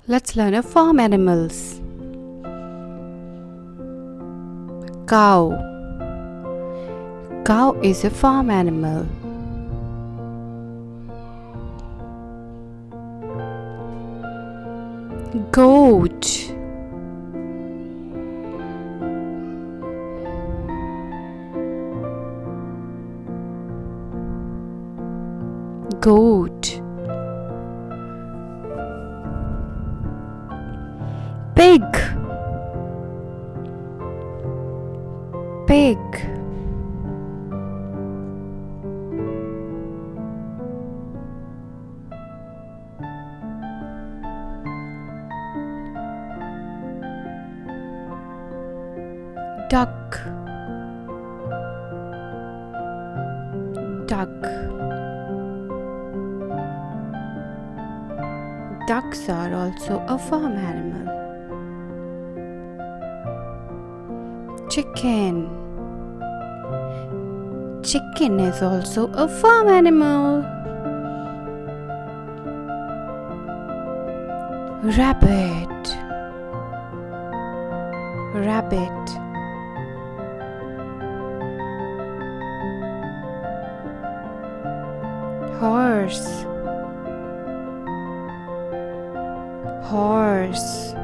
Let's learn a farm animals. Cow. Cow is a farm animal. Goat. Goat. Pig. Pig. Duck. Duck. Ducks are also a farm animal. Chicken. Chicken is also a farm animal. Rabbit. Rabbit. Horse. Horse.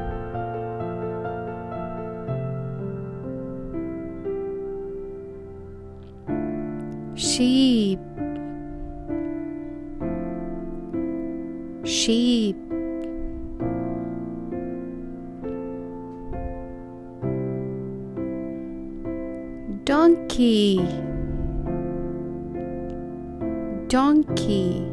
Sheep. Sheep. Donkey. Donkey.